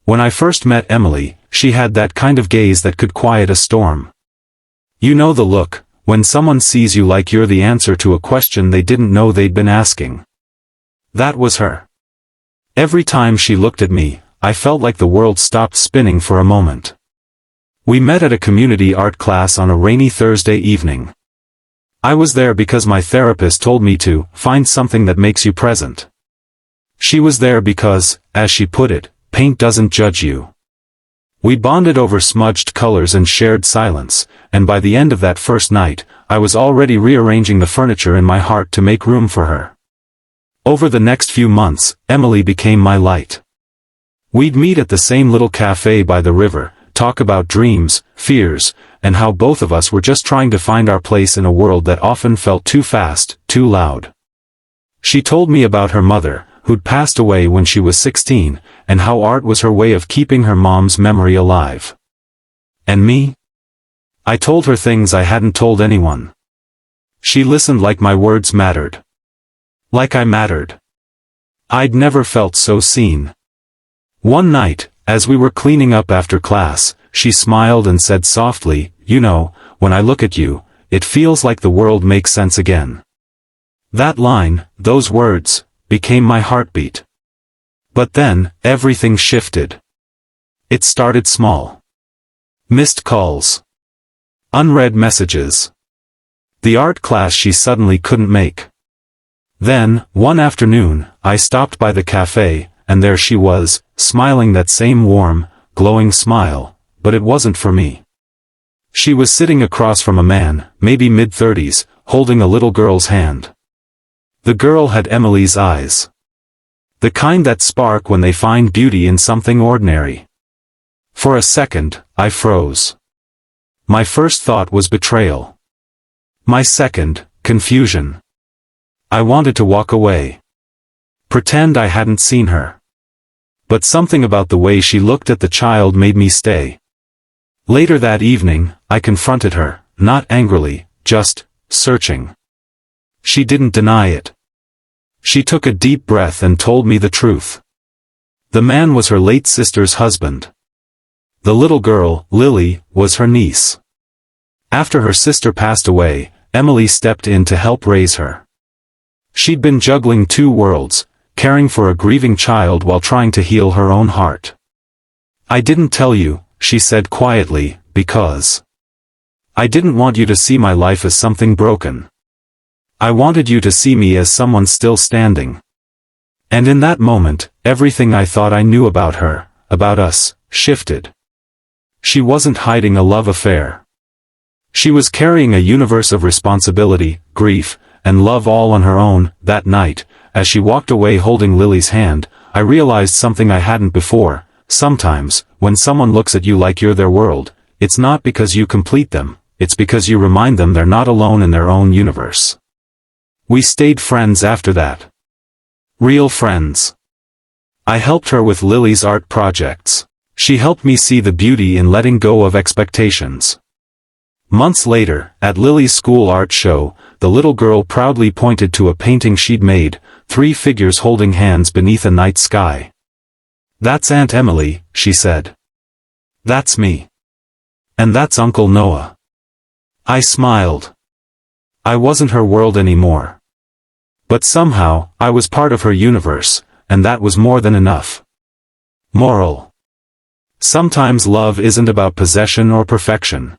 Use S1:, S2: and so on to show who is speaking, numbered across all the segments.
S1: When I first met Emily, she had that kind of gaze that could quiet a storm. You know the look, when someone sees you like you're the answer to a question they didn't know they'd been asking. That was her. Every time she looked at me, I felt like the world stopped spinning for a moment. We met at a community art class on a rainy Thursday evening. I was there because my therapist told me to find something that makes you present. She was there because, as she put it, paint doesn't judge you. We bonded over smudged colors and shared silence, and by the end of that first night, I was already rearranging the furniture in my heart to make room for her. Over the next few months, Emily became my light. We'd meet at the same little cafe by the river, talk about dreams, fears, and how both of us were just trying to find our place in a world that often felt too fast, too loud. She told me about her mother, who'd passed away when she was 16, and how art was her way of keeping her mom's memory alive. And me? I told her things I hadn't told anyone. She listened like my words mattered. Like I mattered. I'd never felt so seen. One night, as we were cleaning up after class, she smiled and said softly, "You know, when I look at you, it feels like the world makes sense again." That line, those words, became my heartbeat. But then, everything shifted. It started small. Missed calls. Unread messages. The art class she suddenly couldn't make. Then, one afternoon, I stopped by the cafe, and there she was, smiling that same warm, glowing smile, but it wasn't for me. She was sitting across from a man, maybe mid-30s, holding a little girl's hand. The girl had Emily's eyes. The kind that spark when they find beauty in something ordinary. For a second, I froze. My first thought was betrayal. My second, confusion. I wanted to walk away. Pretend I hadn't seen her. But something about the way she looked at the child made me stay. Later that evening, I confronted her, not angrily, just searching. She didn't deny it. She took a deep breath and told me the truth. The man was her late sister's husband. The little girl, Lily, was her niece. After her sister passed away, Emily stepped in to help raise her. She'd been juggling two worlds, caring for a grieving child while trying to heal her own heart. "I didn't tell you," she said quietly, "because I didn't want you to see my life as something broken. I wanted you to see me as someone still standing." And in that moment, everything I thought I knew about her, about us, shifted. She wasn't hiding a love affair. She was carrying a universe of responsibility, grief, and love all on her own. That night, as she walked away holding Lily's hand, I realized something I hadn't before. Sometimes, when someone looks at you like you're their world, it's not because you complete them, it's because you remind them they're not alone in their own universe. We stayed friends after that. Real friends. I helped her with Lily's art projects. She helped me see the beauty in letting go of expectations. Months later, at Lily's school art show, the little girl proudly pointed to a painting she'd made, 3 figures holding hands beneath a night sky. "That's Aunt Emily," she said. "That's me. And that's Uncle Noah." I smiled. I wasn't her world anymore. But somehow, I was part of her universe, and that was more than enough. Moral. Sometimes love isn't about possession or perfection.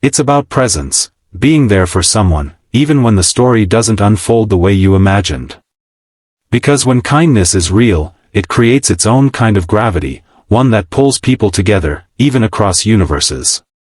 S1: It's about presence, being there for someone, even when the story doesn't unfold the way you imagined. Because when kindness is real, it creates its own kind of gravity, one that pulls people together, even across universes.